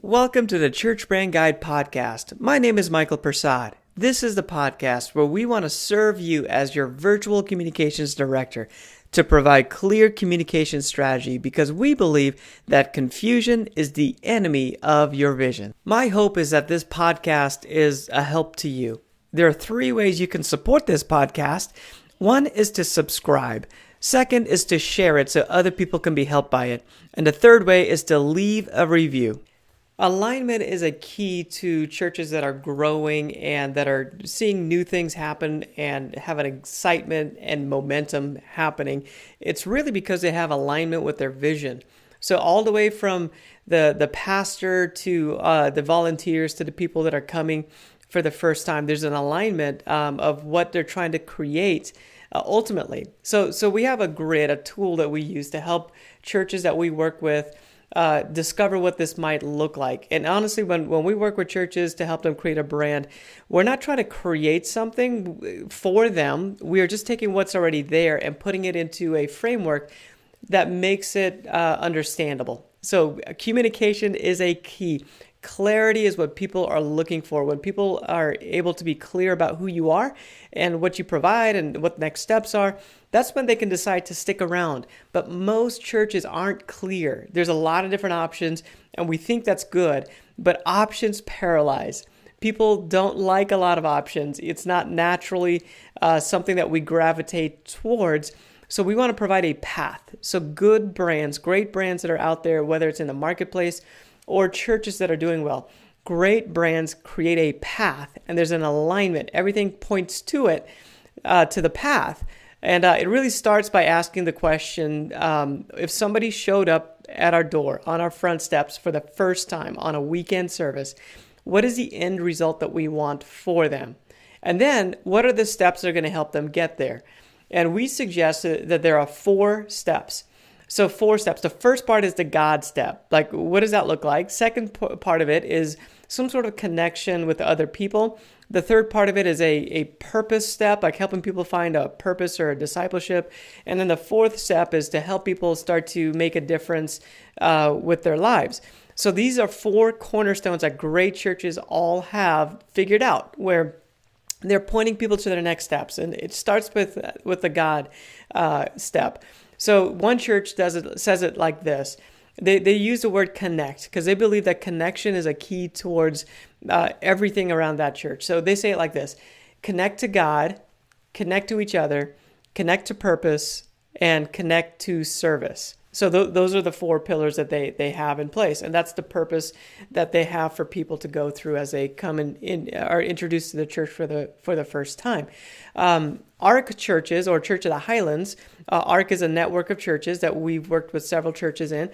Welcome to the Church Brand Guide podcast. My name is Michael Persad. This is the podcast where we want to serve you as your virtual communications director to provide clear communication strategy because we believe that confusion is the enemy of your vision. My hope is that this podcast is a help to you. There are 3 ways you can support this podcast. One is to subscribe. Second is to share it so other people can be helped by it. And the third way is to leave a review. Alignment is a key to churches that are growing and that are seeing new things happen and have an excitement and momentum happening. It's really because they have alignment with their vision. So all the way from the pastor to the volunteers to the people that are coming for the first time, there's an alignment of what they're trying to create ultimately. So we have a grid, a tool that we use to help churches that we work with discover what this might look like. And honestly, when we work with churches to help them create a brand, we're not trying to create something for them. We are just taking what's already there and putting it into a framework that makes it understandable. So communication is a key. Clarity is what people are looking for. When people are able to be clear about who you are and what you provide and what next steps are, that's when they can decide to stick around. But most churches aren't clear. There's a lot of different options, and we think that's good, but options paralyze. People don't like a lot of options. It's not naturally something that we gravitate towards. So we want to provide a path. So good brands, great brands that are out there, whether it's in the marketplace or churches that are doing well. Great brands create a path, and there's an alignment. Everything points to it, to the path. And it really starts by asking the question, if somebody showed up at our door, on our front steps for the first time on a weekend service, what is the end result that we want for them? And then what are the steps that are going to help them get there? And we suggest that there are 4 steps. So 4 steps. The first part is the God step. Like, what does that look like? Second part of it is some sort of connection with other people. The third part of it is a purpose step, like helping people find a purpose or a discipleship. And then the 4th step is to help people start to make a difference with their lives. So these are 4 cornerstones that great churches all have figured out, where they're pointing people to their next steps. And it starts with the God step. So one church says it like this. They use the word connect because they believe that connection is a key towards everything around that church. So they say it like this: connect to God, connect to each other, connect to purpose, and connect to service. So those are the 4 pillars that they have in place. And that's the purpose that they have for people to go through as they come in are introduced to the church for the first time. ARC churches, or Church of the Highlands, ARC is a network of churches that we've worked with several churches in.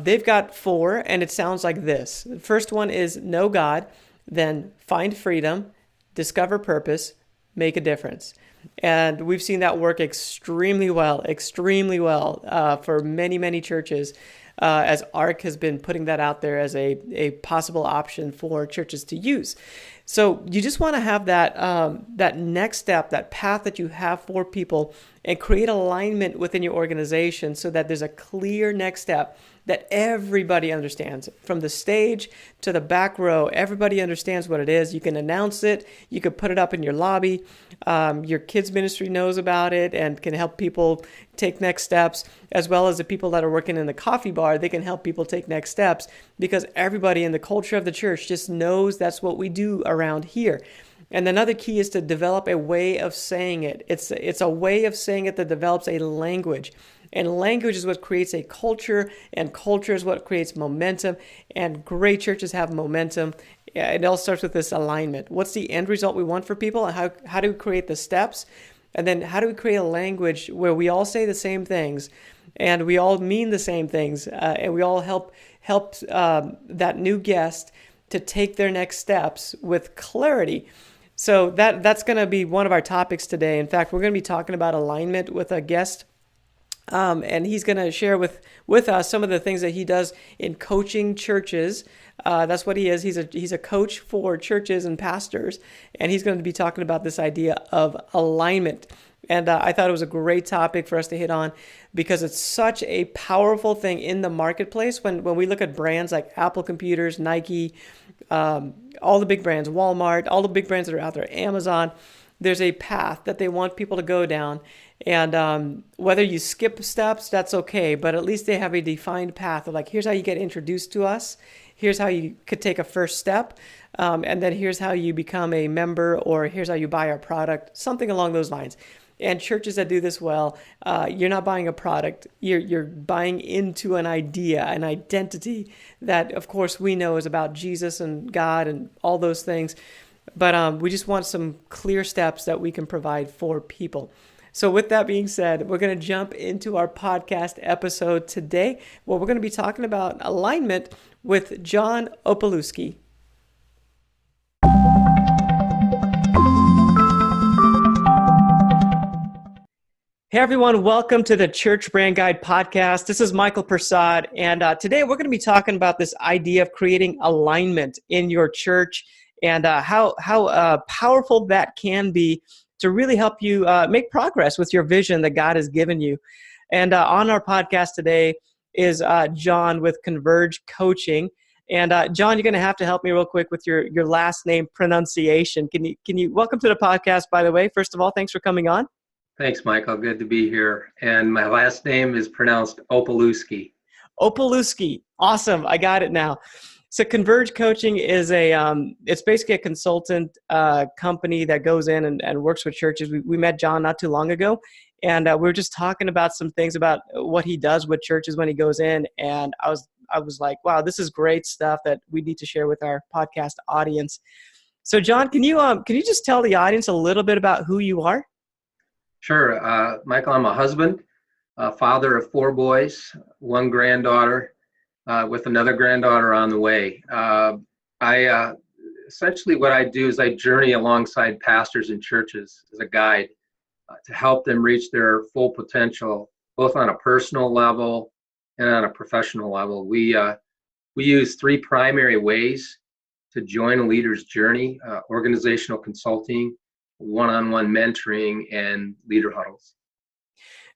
They've got 4, and it sounds like this. The first one is know God, then find freedom, discover purpose, make a difference. And we've seen that work extremely well for many, many churches, as ARC has been putting that out there as a possible option for churches to use. So you just want to have that next step, that path that you have for people, and create alignment within your organization so that there's a clear next step that everybody understands. From the stage to the back row, everybody understands what it is. You can announce it. You could put it up in your lobby. Your kids ministry knows about it and can help people take next steps, as well as the people that are working in the coffee bar. They can help people take next steps because everybody in the culture of the church just knows that's what we do around here. And another key is to develop a way of saying it. It's a way of saying it that develops a language. And language is what creates a culture, and culture is what creates momentum. And great churches have momentum. It all starts with this alignment. What's the end result we want for people? And how do we create the steps? And then how do we create a language where we all say the same things and we all mean the same things, and we all help that new guest to take their next steps with clarity? So that's going to be one of our topics today. In fact, we're going to be talking about alignment with a guest And he's going to share with us some of the things that he does in coaching churches. That's what he is. He's a coach for churches and pastors, and he's going to be talking about this idea of alignment. And I thought it was a great topic for us to hit on because it's such a powerful thing in the marketplace. When we look at brands like Apple Computers, Nike, all the big brands, Walmart, all the big brands that are out there, Amazon, there's a path that they want people to go down. And whether you skip steps, that's okay. But at least they have a defined path of like, here's how you get introduced to us. Here's how you could take a first step. And then here's how you become a member, or here's how you buy our product, something along those lines. And churches that do this well, you're not buying a product. You're buying into an idea, an identity that, of course, we know is about Jesus and God and all those things. But we just want some clear steps that we can provide for people. So with that being said, we're going to jump into our podcast episode today, where we're going to be talking about alignment with John Opalewski. Hey everyone, welcome to the Church Brand Guide podcast. This is Michael Persad, and today we're going to be talking about this idea of creating alignment in your church and how powerful that can be to really help you make progress with your vision that God has given you. And on our podcast today is John with Converge Coaching. And John, you're going to have to help me real quick with your last name pronunciation. Can you welcome to the podcast, by the way. First of all, thanks for coming on. Thanks, Michael. Good to be here. And my last name is pronounced Opalewski. Opalewski. Awesome. I got it now. So Converge Coaching is it's basically a consultant company that goes in and works with churches. We met John not too long ago, and we were just talking about some things about what he does with churches when he goes in. And I was like, wow, this is great stuff that we need to share with our podcast audience. So John, can you just tell the audience a little bit about who you are? Sure. Michael, I'm a husband, father of 4 boys, 1 granddaughter, with another granddaughter on the way. Essentially what I do is I journey alongside pastors and churches as a guide to help them reach their full potential, both on a personal level and on a professional level. We use 3 primary ways to join a leader's journey: organizational consulting, one-on-one mentoring, and leader huddles.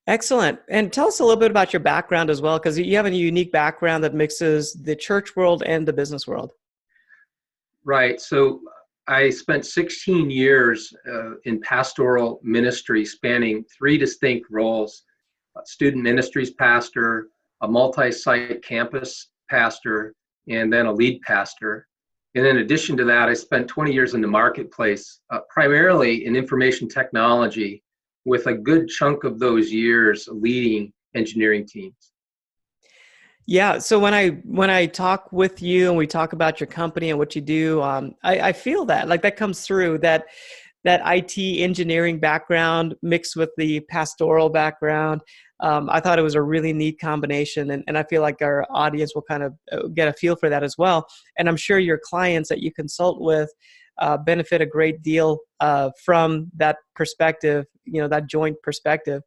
Excellent. And tell us a little bit about your background as well, because you have a unique background that mixes the church world and the business world. Right. So I spent 16 years in pastoral ministry, spanning 3 distinct roles: a student ministries pastor, a multi-site campus pastor, and then a lead pastor. And in addition to that, I spent 20 years in the marketplace, primarily in information technology, with a good chunk of those years leading engineering teams. Yeah. So when I talk with you and we talk about your company and what you do, I feel that comes through that IT engineering background mixed with the pastoral background. I thought it was a really neat combination, and I feel like our audience will kind of get a feel for that as well. And I'm sure your clients that you consult with benefit a great deal from that perspective, that joint perspective.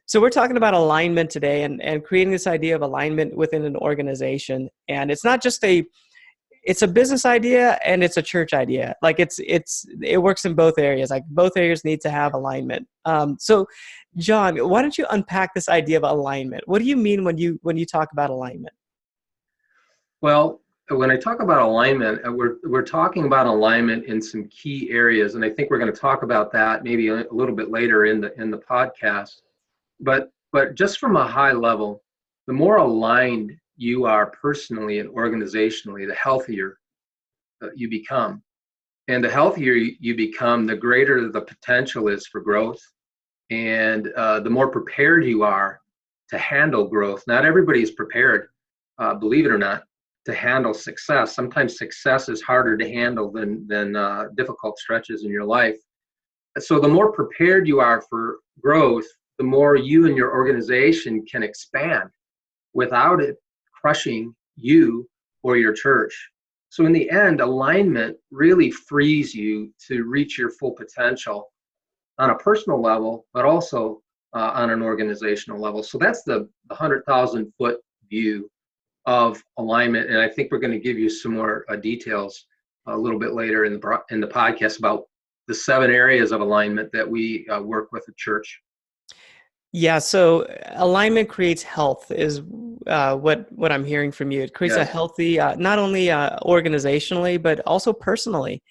So we're talking about alignment today and creating this idea of alignment within an organization. And it's not just it's a business idea and it's a church idea. Like it works in both areas. Like both areas need to have alignment. So John, why don't you unpack this idea of alignment? What do you mean when you talk about alignment? Well, when I talk about alignment, we're talking about alignment in some key areas, and I think we're going to talk about that maybe a little bit later in the podcast. But just from a high level, the more aligned you are personally and organizationally, the healthier you become. And the healthier you become, the greater the potential is for growth, and the more prepared you are to handle growth. Not everybody is prepared, believe it or not, to handle success. Sometimes success is harder to handle than difficult stretches in your life. So the more prepared you are for growth, the more you and your organization can expand without it crushing you or your church. So in the end, alignment really frees you to reach your full potential on a personal level, but also on an organizational level. So that's the 100,000 foot view of alignment. And I think we're going to give you some more details a little bit later in the podcast about the 7 areas of alignment that we work with at church. Yeah, so alignment creates health is what I'm hearing from you. It creates a Yes. healthy, not only organizationally, but also personally.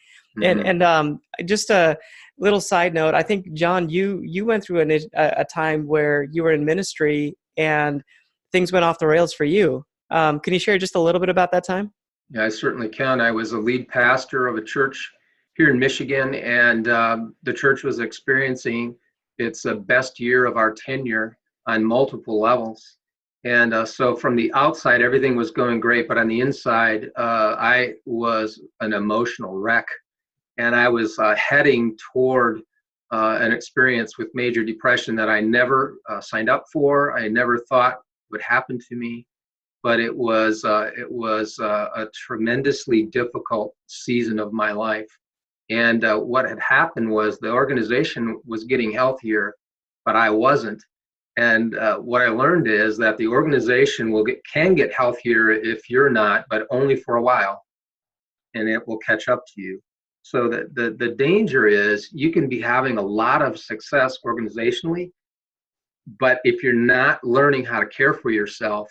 And Mm-hmm. just a little side note, I think, John, you went through a time where you were in ministry and things went off the rails for you. Can you share just a little bit about that time? Yeah, I certainly can. I was a lead pastor of a church here in Michigan, and the church was experiencing its best year of our tenure on multiple levels. And so from the outside, everything was going great, but on the inside, I was an emotional wreck. And I was heading toward an experience with major depression that I never signed up for. I never thought would happen to me, but it was a tremendously difficult season of my life. And what had happened was the organization was getting healthier, but I wasn't. And what I learned is that the organization can get healthier if you're not, but only for a while, and it will catch up to you. So the danger is you can be having a lot of success organizationally, but if you're not learning how to care for yourself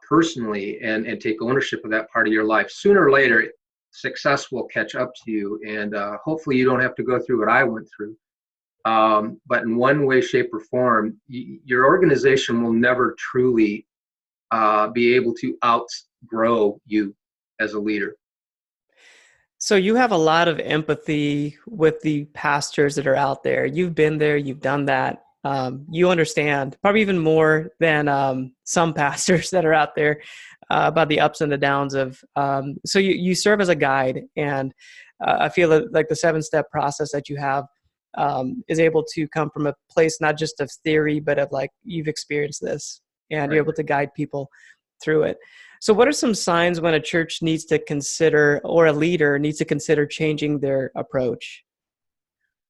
personally and take ownership of that part of your life, sooner or later, success will catch up to you. And hopefully you don't have to go through what I went through. But in one way, shape, or form, your organization will never truly be able to outgrow you as a leader. So you have a lot of empathy with the pastors that are out there. You've been there, you've done that. You understand probably even more than some pastors that are out there about the ups and the downs of. So you serve as a guide, and I feel like the 7-step process that you have is able to come from a place not just of theory, but of like you've experienced this, and Right. you're able to guide people through it. So what are some signs when a church needs to consider, or a leader needs to consider changing their approach?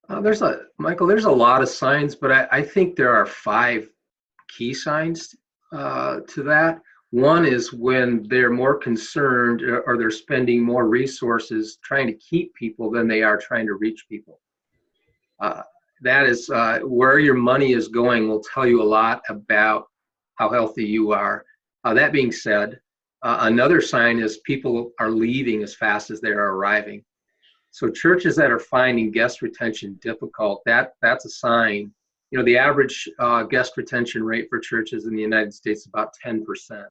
Michael, there's a lot of signs, but I think there are 5 key signs to that. One is when they're more concerned or they're spending more resources trying to keep people than they are trying to reach people. Uh, that is where your money is going will tell you a lot about how healthy you are. That being said, another sign is people are leaving as fast as they're arriving. So churches that are finding guest retention difficult, that's a sign. You know, the average guest retention rate for churches in the United States is about 10%.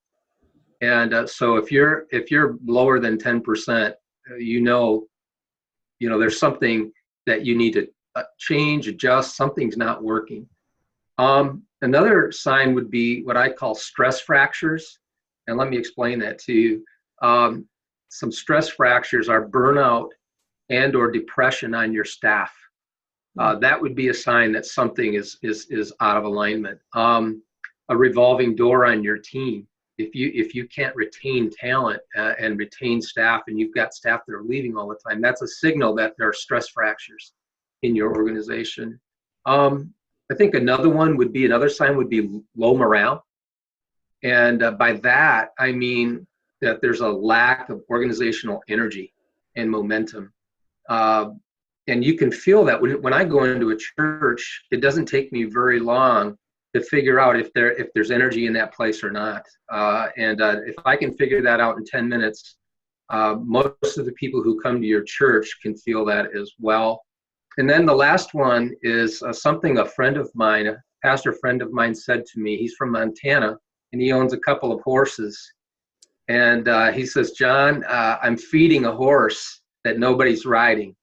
And so if you're lower than 10%, there's something that you need to change, adjust. Something's not working. Another sign would be what I call stress fractures, and let me explain that to you. Some stress fractures are burnout and or depression on your staff. That would be a sign that something is out of alignment. A revolving door on your team. If you can't retain talent and retain staff, and you've got staff that are leaving all the time, that's a signal that there are stress fractures in your organization. I think another sign would be low morale, and by that I mean that there's a lack of organizational energy and momentum. And you can feel that when I go into a church, it doesn't take me very long to figure out if there's energy in that place or not. And if I can figure that out in 10 minutes, most of the people who come to your church can feel that as well. And then the last one is something a pastor friend of mine said to me. He's from Montana, and he owns a couple of horses. And he says, John, I'm feeding a horse that nobody's riding.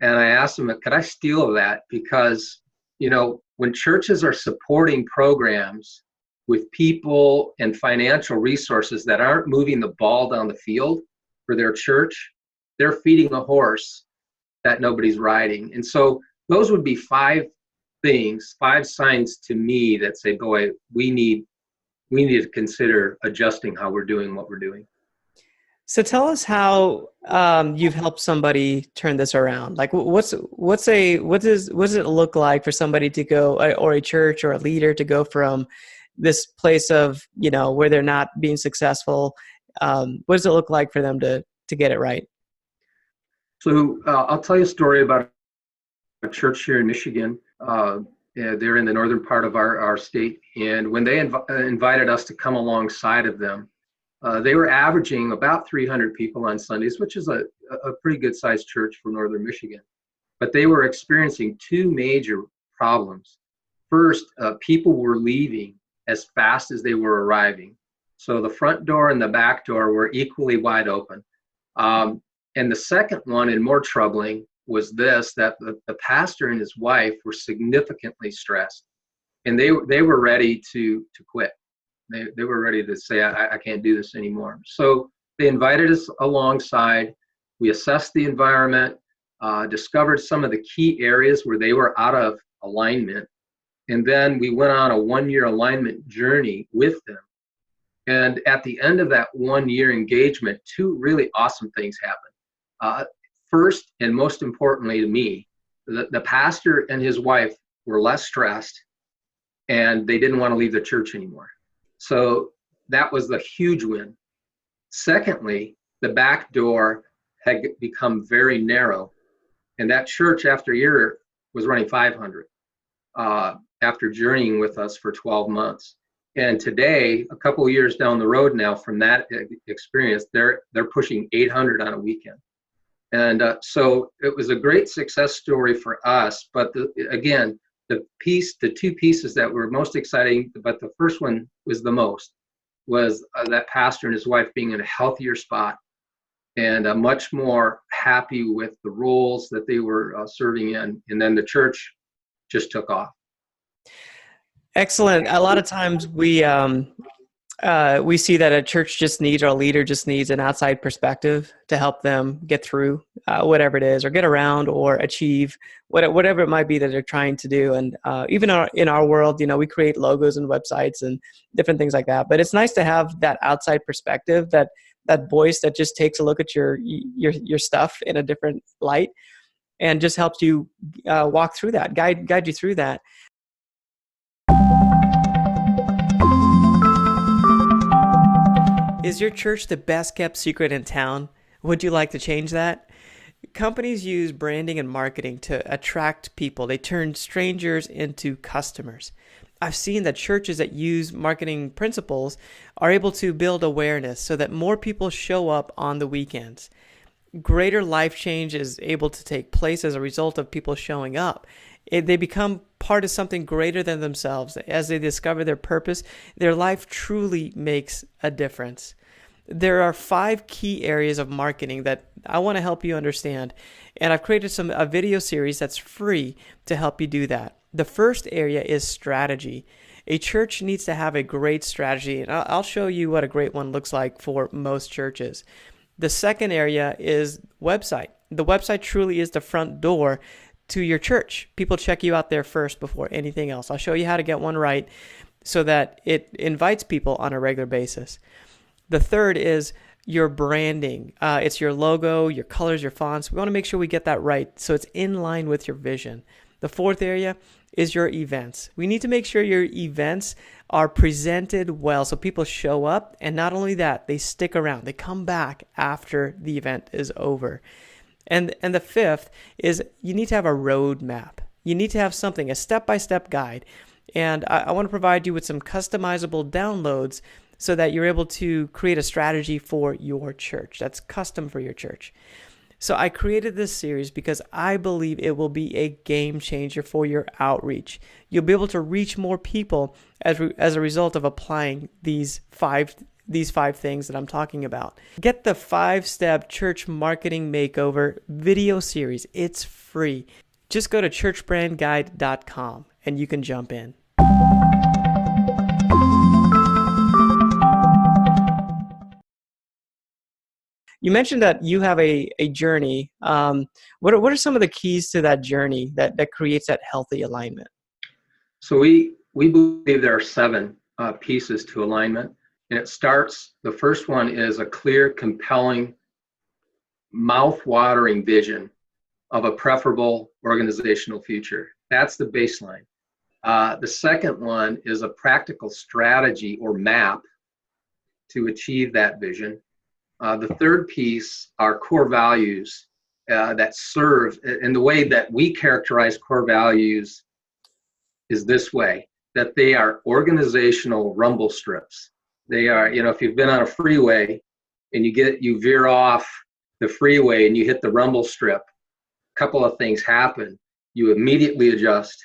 And I asked him, could I steal that? Because, when churches are supporting programs with people and financial resources that aren't moving the ball down the field for their church, they're feeding a horse that nobody's riding. And so those would be 5 signs to me that say, boy, we need to consider adjusting how we're doing what we're doing. So tell us how you've helped somebody turn this around. Like, what does it look like for somebody to go, or a church or a leader to go from this place of, where they're not being successful? What does it look like for them to get it right? So I'll tell you a story about a church here in Michigan. Yeah, they're in the northern part of our state. And when they invited us to come alongside of them, they were averaging about 300 people on Sundays, which is a pretty good sized church for northern Michigan. But they were experiencing two major problems. First, people were leaving as fast as they were arriving. So the front door and the back door were equally wide open. And the second one, and more troubling, was this, that the pastor and his wife were significantly stressed. And they were ready to quit. They were ready to say, I can't do this anymore. So they invited us alongside. We assessed the environment, discovered some of the key areas where they were out of alignment. And then we went on a 1-year alignment journey with them. And at the end of that 1-year engagement, two really awesome things happened. First, and most importantly to me, the pastor and his wife were less stressed, and they didn't want to leave the church anymore. So that was the huge win. Secondly, the back door had become very narrow, and that church after a year was running 500 after journeying with us for 12 months. And today, a couple of years down the road now from that experience, they're pushing 800 on a weekend. And so it was a great success story for us. But again, the two pieces that were most exciting, but the first one was the most, was that pastor and his wife being in a healthier spot and much more happy with the roles that they were serving in. And then the church just took off. Excellent. A lot of times we see that a church just needs, or a leader just needs, an outside perspective to help them get through whatever it is, or get around, or achieve whatever it might be that they're trying to do. And even in our world, we create logos and websites and different things like that. But it's nice to have that outside perspective, that voice that just takes a look at your stuff in a different light, and just helps you walk through that, guide you through that. Is your church the best kept secret in town? Would you like to change that? Companies use branding and marketing to attract people. They turn strangers into customers. I've seen that churches that use marketing principles are able to build awareness so that more people show up on the weekends. Greater life change is able to take place as a result of people showing up. They become part of something greater than themselves. As they discover their purpose, their life truly makes a difference. There are 5 key areas of marketing that I want to help you understand, and I've created a video series that's free to help you do that. The first area is strategy. A church needs to have a great strategy, and I'll show you what a great one looks like for most churches. The second area is website. The website truly is the front door to your church. People check you out there first before anything else. I'll show you how to get one right so that it invites people on a regular basis. The third is your branding. It's your logo, your colors, your fonts. We want to make sure we get that right so it's in line with your vision. The fourth area is your events. We need to make sure your events are presented well so people show up, and not only that, they stick around. They come back after the event is over. And the fifth is you need to have a roadmap. You need to have something, a step-by-step guide. And I want to provide you with some customizable downloads so that you're able to create a strategy for your church that's custom for your church. So I created this series because I believe it will be a game changer for your outreach. You'll be able to reach more people as a result of applying these five things that I'm talking about. Get the 5-step church marketing makeover video series. It's free. Just go to churchbrandguide.com and you can jump in. You mentioned that you have a journey. What are some of the keys to that journey that creates that healthy alignment? So we believe there are 7 pieces to alignment. And it starts, the first one is a clear, compelling, mouth-watering vision of a preferable organizational future. That's the baseline. The second one is a practical strategy or map to achieve that vision. The third piece are core values that serve, and the way that we characterize core values is this way, that they are organizational rumble strips. They are, if you've been on a freeway and you veer off the freeway and you hit the rumble strip, a couple of things happen. You immediately adjust,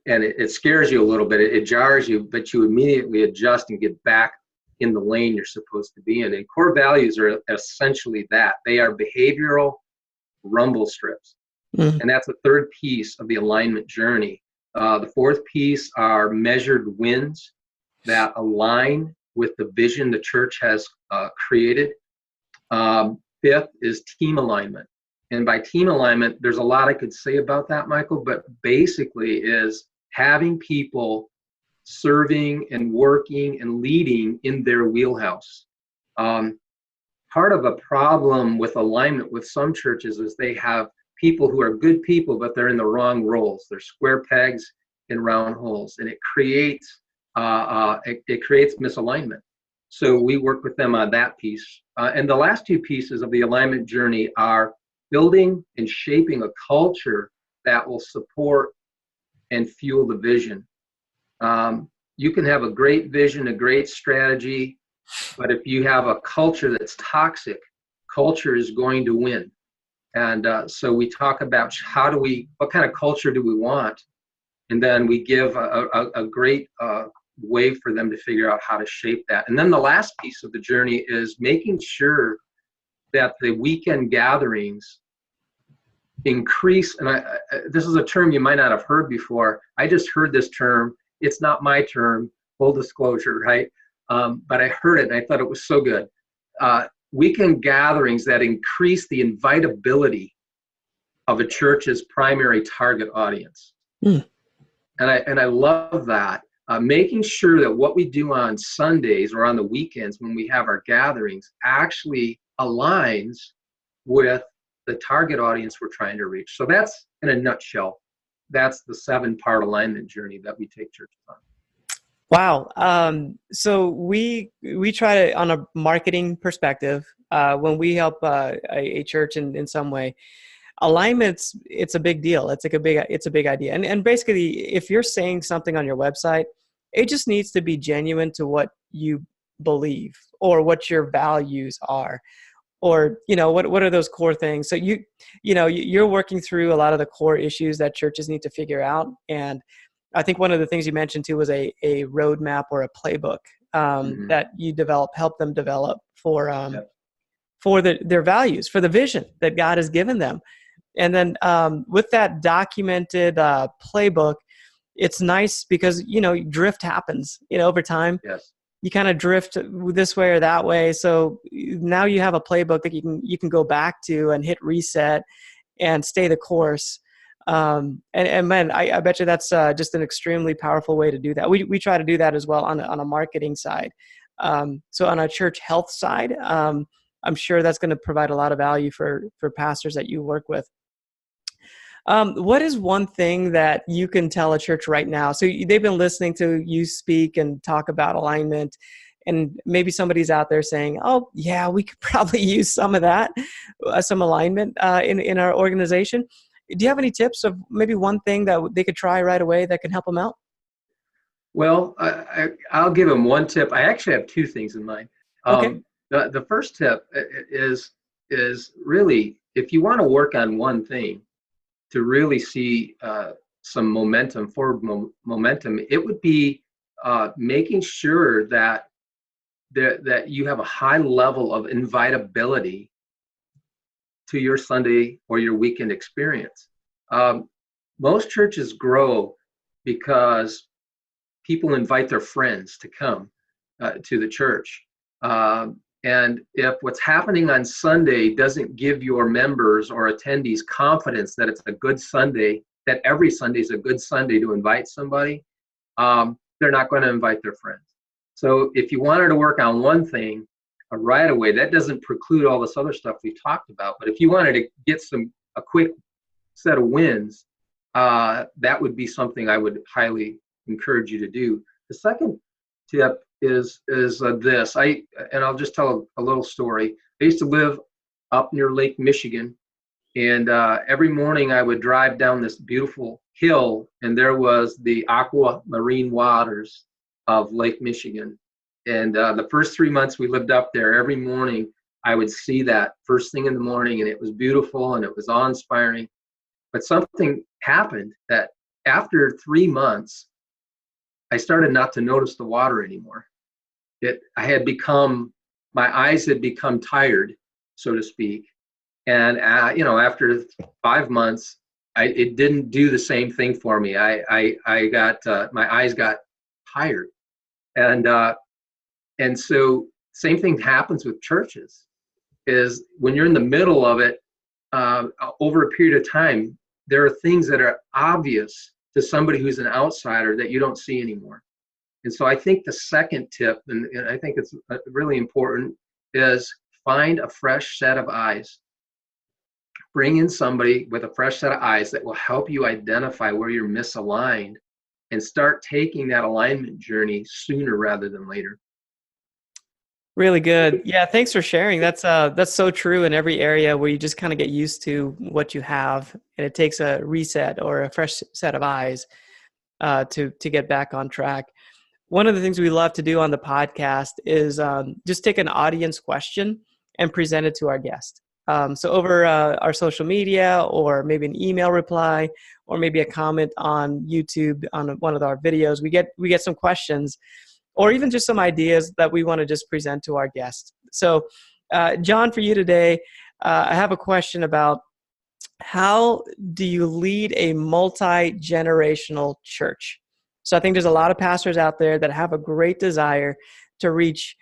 and it scares you a little bit. It jars you, but you immediately adjust and get back in the lane you're supposed to be in. And core values are essentially that. They are behavioral rumble strips. Mm. And that's the third piece of the alignment journey. The fourth piece are measured wins that align with the vision the church has created. Fifth is team alignment. And by team alignment, there's a lot I could say about that, Michael, but basically is having people serving and working and leading in their wheelhouse. Part of a problem with alignment with some churches is they have people who are good people, but they're in the wrong roles. They're square pegs in round holes, and it creates misalignment. So we work with them on that piece. And the last two pieces of the alignment journey are building and shaping a culture that will support and fuel the vision. You can have a great vision, a great strategy, but if you have a culture that's toxic, culture is going to win. And so we talk about what kind of culture do we want? And then we give a great way for them to figure out how to shape that. And then the last piece of the journey is making sure that the weekend gatherings increase. And this is a term you might not have heard before. I just heard this term. It's not my term, full disclosure, right? But I heard it and I thought it was so good. Weekend gatherings that increase the invitability of a church's primary target audience. Mm. And I love that. Making sure that what we do on Sundays or on the weekends when we have our gatherings actually aligns with the target audience we're trying to reach. So that's, in a nutshell, that's the 7-part alignment journey that we take churches on. Wow. So we try to, on a marketing perspective, when we help a church in some way, alignments, it's a big deal. It's a big idea. And basically, if you're saying something on your website, it just needs to be genuine to what you believe or what your values are. Or, what are those core things? So you're working through a lot of the core issues that churches need to figure out. And I think one of the things you mentioned too was a roadmap or a playbook that you help them develop for their values, for the vision that God has given them. And then with that documented playbook, it's nice because, drift happens, over time. Yes. You kind of drift this way or that way. So now you have a playbook that you can go back to and hit reset and stay the course. And man, I bet you that's just an extremely powerful way to do that. We try to do that as well on a marketing side. So on a church health side, I'm sure that's going to provide a lot of value for pastors that you work with. What is one thing that you can tell a church right now? So they've been listening to you speak and talk about alignment, and maybe somebody's out there saying, oh yeah, we could probably use some of that, some alignment in our organization. Do you have any tips of maybe one thing that they could try right away that can help them out? Well, I'll give them one tip. I actually have 2 things in mind. Okay. The first tip is really, if you want to work on one thing to really see some forward momentum, it would be making sure that you have a high level of invitability to your Sunday or your weekend experience. Most churches grow because people invite their friends to come to the church. And if what's happening on Sunday doesn't give your members or attendees confidence that it's a good Sunday, that every Sunday is a good Sunday to invite somebody, they're not going to invite their friends. So if you wanted to work on one thing right away, that doesn't preclude all this other stuff we talked about. But if you wanted to get a quick set of wins, that would be something I would highly encourage you to do. The second tip is this. I'll just tell a little story. I used to live up near Lake Michigan, and every morning I would drive down this beautiful hill, and there was the aquamarine waters of Lake Michigan. And the first 3 months we lived up there, every morning I would see that first thing in the morning, and it was beautiful and it was awe-inspiring. But something happened that after 3 months, I started not to notice the water anymore. My eyes had become tired, so to speak. And after 5 months, it didn't do the same thing for me. I got my eyes got tired, and so same thing happens with churches. Is when you're in the middle of it, over a period of time, there are things that are obvious to somebody who's an outsider that you don't see anymore. And so I think the second tip, and I think it's really important, is find a fresh set of eyes. Bring in somebody with a fresh set of eyes that will help you identify where you're misaligned and start taking that alignment journey sooner rather than later. Really good. Yeah, thanks for sharing. That's so true in every area where you just kind of get used to what you have, and it takes a reset or a fresh set of eyes to get back on track. One of the things we love to do on the podcast is just take an audience question and present it to our guest. So over our social media, or maybe an email reply, or maybe a comment on YouTube on one of our videos, we get some questions, or even just some ideas that we want to just present to our guests. So, John, for you today, I have a question about how do you lead a multi-generational church? So I think there's a lot of pastors out there that have a great desire to reach,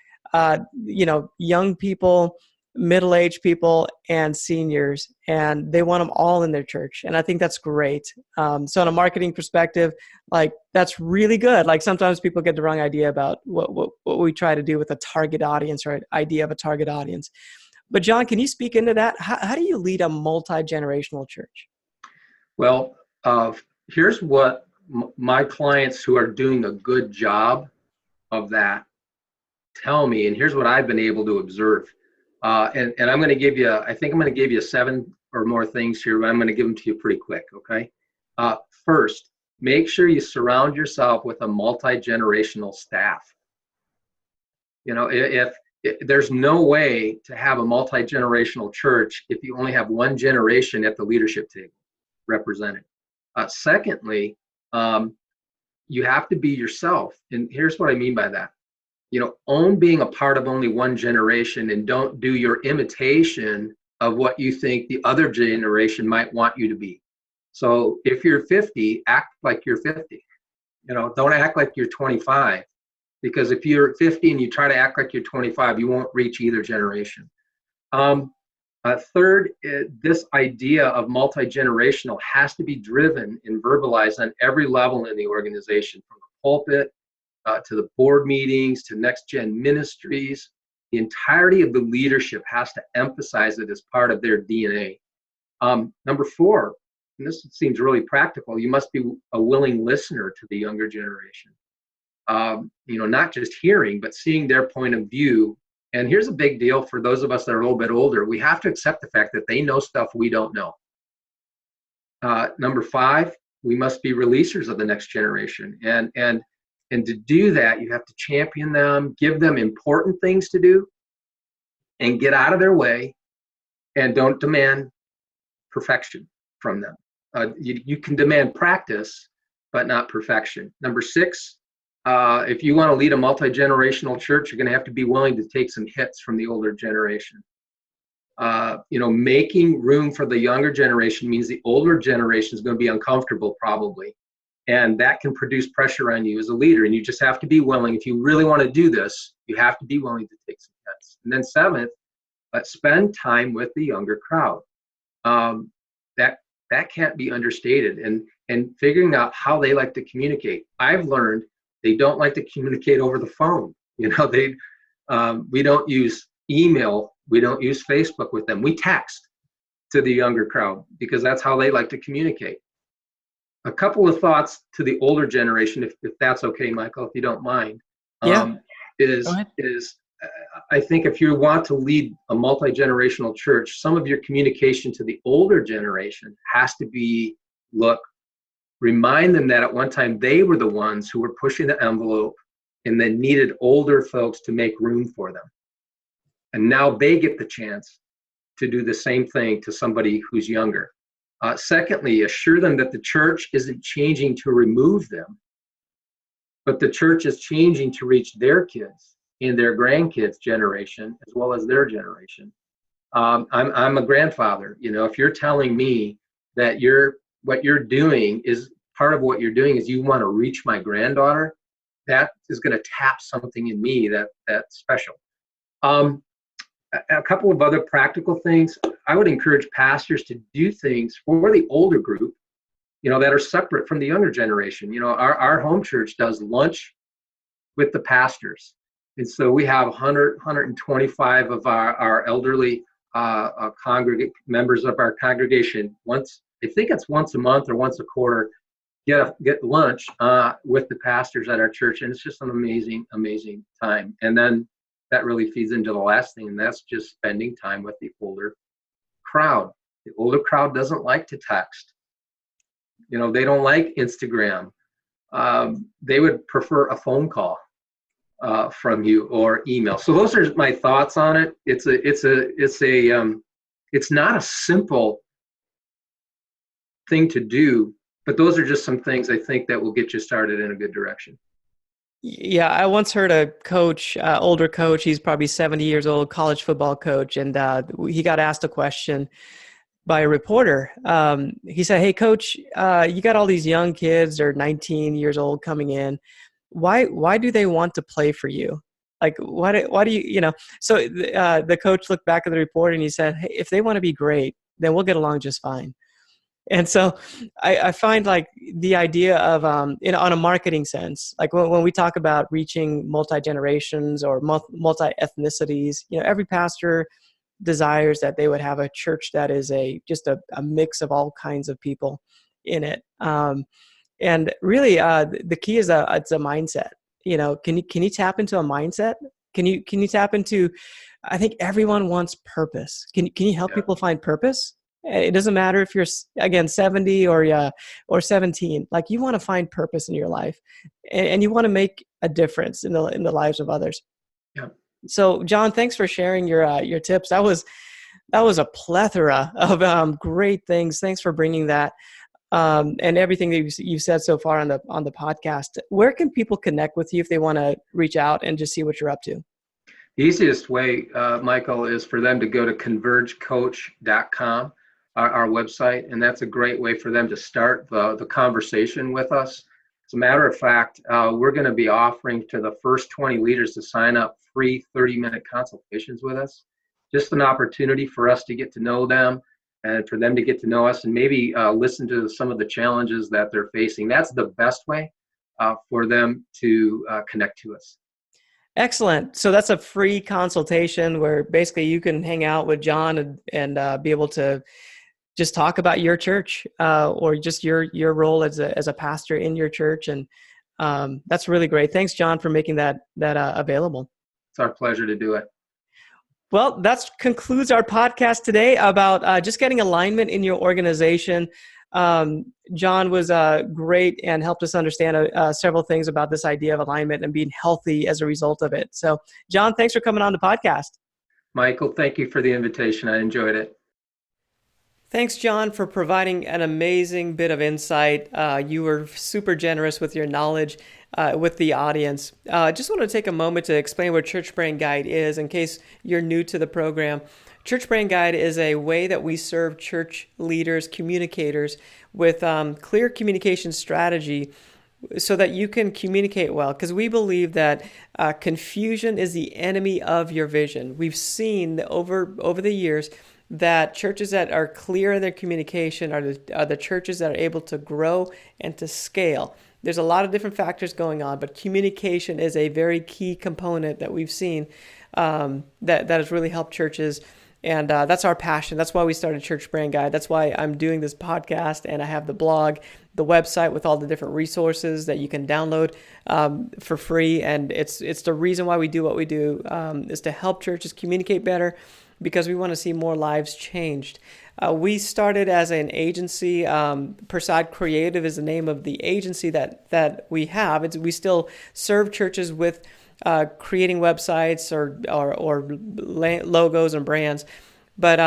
young people, middle-aged people, and seniors, and they want them all in their church. And I think that's great. So on a marketing perspective, like, that's really good. Like, sometimes people get the wrong idea about what we try to do with a target audience, or an idea of a target audience. But John, can you speak into that? How do you lead a multi-generational church? Well, here's what my clients who are doing a good job of that tell me, and here's what I've been able to observe. And I'm going to give you, I think I'm going to give you 7 or more things here, but I'm going to give them to you pretty quick, okay? First, make sure you surround yourself with a multi-generational staff. If there's no way to have a multi-generational church if you only have one generation at the leadership table represented. Secondly, you have to be yourself. And here's what I mean by that. Own being a part of only one generation, and don't do your imitation of what you think the other generation might want you to be. So if you're 50, act like you're 50. Don't act like you're 25, because if you're 50 and you try to act like you're 25, you won't reach either generation. Third, this idea of multi-generational has to be driven and verbalized on every level in the organization, from the pulpit to the board meetings, to next gen ministries. The entirety of the leadership has to emphasize it as part of their DNA. Number 4, and this seems really practical, you must be a willing listener to the younger generation. Not just hearing, but seeing their point of view. And here's a big deal for those of us that are a little bit older. We have to accept the fact that they know stuff we don't know. Number 5, we must be releasers of the next generation. And to do that, you have to champion them, give them important things to do, and get out of their way, and don't demand perfection from them. You can demand practice, but not perfection. Number 6, if you want to lead a multi-generational church, you're going to have to be willing to take some hits from the older generation. Making room for the younger generation means the older generation is going to be uncomfortable, probably. And that can produce pressure on you as a leader. And you just have to be willing. If you really want to do this, you have to be willing to take some hits. And then 7th, spend time with the younger crowd. That can't be understated. And figuring out how they like to communicate. I've learned they don't like to communicate over the phone. They we don't use email, we don't use Facebook with them. We text to the younger crowd because that's how they like to communicate. A couple of thoughts to the older generation, if that's okay, Michael, if you don't mind, Yeah, go is ahead. I think if you want to lead a multi-generational church, some of your communication to the older generation has to be, look, remind them that at one time they were the ones who were pushing the envelope and then needed older folks to make room for them. And now they get the chance to do the same thing to somebody who's younger. Secondly, assure them that the church isn't changing to remove them, but the church is changing to reach their kids and their grandkids' generation as well as their generation. I'm a grandfather. If you're telling me that what you're doing is part of what you're doing is you want to reach my granddaughter, that is going to tap something in me that's special. A couple of other practical things. I would encourage pastors to do things for the older group, that are separate from the younger generation. Our home church does lunch with the pastors. And so we have 125 of our elderly members of our congregation. I think it's once a month or once a quarter, get lunch with the pastors at our church. And it's just an amazing, amazing time. And then that really feeds into the last thing, and that's just spending time with the older crowd. The older crowd doesn't like to text. They don't like Instagram. They would prefer a phone call from you or email. So those are my thoughts on it. It's not a simple thing to do, but those are just some things I think that will get you started in a good direction. Yeah, I once heard a coach, older coach, he's probably 70 years old, college football coach, and he got asked a question by a reporter. He said, "Hey, coach, you got all these young kids, they're 19 years old coming in. Why do they want to play for you? Like, why do you?" So the coach looked back at the report and he said, "Hey, if they want to be great, then we'll get along just fine." And so I find like the idea of, on a marketing sense, like when we talk about reaching multi-generations or multi-ethnicities, every pastor desires that they would have a church that is just a mix of all kinds of people in it. And really, the key is it's a mindset. Can you tap into a mindset? Can you tap into? I think everyone wants purpose. Can you help people find purpose? It doesn't matter if you're, again, 70 or 17. Like, you want to find purpose in your life, and you want to make a difference in the lives of others. Yeah. So, John, thanks for sharing your tips. That was a plethora of great things. Thanks for bringing that and everything that you've said so far on the podcast. Where can people connect with you if they want to reach out and just see what you're up to? The easiest way, Michael, is for them to go to convergecoach.com, our website, and that's a great way for them to start the conversation with us. As a matter of fact, we're going to be offering to the first 20 leaders to sign up free 30-minute consultations with us. Just an opportunity for us to get to know them and for them to get to know us and maybe listen to some of the challenges that they're facing. That's the best way for them to connect to us. Excellent. So that's a free consultation where basically you can hang out with John and be able to just talk about your church or just your role as a pastor in your church. And that's really great. Thanks, John, for making that available. It's our pleasure to do it. Well, that concludes our podcast today about just getting alignment in your organization. John was great and helped us understand several things about this idea of alignment and being healthy as a result of it. So, John, thanks for coming on the podcast. Michael, thank you for the invitation. I enjoyed it. Thanks, John, for providing an amazing bit of insight. You were super generous with your knowledge with the audience. Just want to take a moment to explain what Church Brain Guide is in case you're new to the program. Church Brain Guide is a way that we serve church leaders, communicators with clear communication strategy so that you can communicate well, because we believe that confusion is the enemy of your vision. We've seen over the years that churches that are clear in their communication are the churches that are able to grow and to scale. There's a lot of different factors going on, but communication is a very key component that we've seen that has really helped churches. And that's our passion. That's why we started Church Brand Guide. That's why I'm doing this podcast, and I have the blog, the website with all the different resources that you can download for free. And it's the reason why we do what we do, is to help churches communicate better, because we want to see more lives changed. We started as an agency. Persad Creative is the name of the agency that we have. We still serve churches with creating websites or logos and brands. But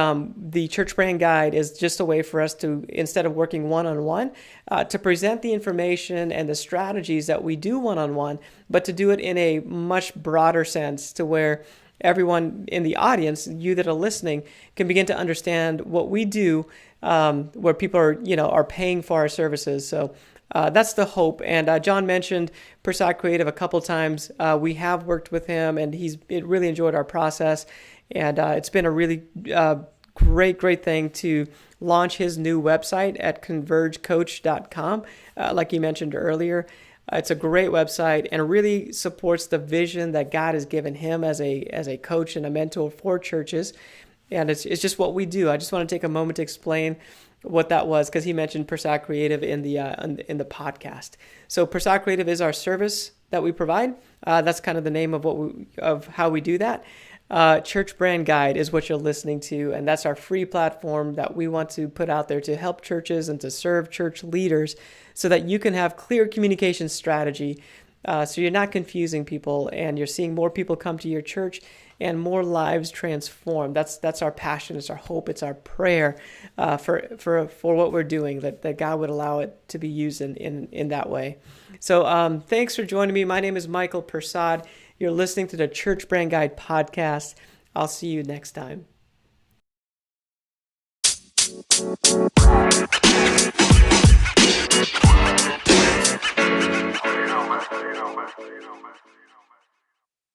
the Church Brand Guide is just a way for us to, instead of working one-on-one, to present the information and the strategies that we do one-on-one, but to do it in a much broader sense, to where everyone in the audience, you that are listening, can begin to understand what we do, where people are paying for our services. So that's the hope. And John mentioned Persad Creative a couple times. We have worked with him, and he's really enjoyed our process. And it's been a really great thing to launch his new website at convergecoach.com, like you mentioned earlier. It's a great website and really supports the vision that God has given him as a coach and a mentor for churches. And it's just what we do. I just want to take a moment to explain what that was, because he mentioned Persad Creative in the podcast. So Persad Creative is our service that we provide. That's kind of the name of how we do that. Church Brand Guide is what you're listening to, and that's our free platform that we want to put out there to help churches and to serve church leaders, so that you can have clear communication strategy, so you're not confusing people, and you're seeing more people come to your church and more lives transformed. That's our passion. It's our hope. It's our prayer for what we're doing, that God would allow it to be used in that way. So thanks for joining me. My name is Michael Persad. You're listening to the Church Brand Guide podcast. I'll see you next time. You know, man.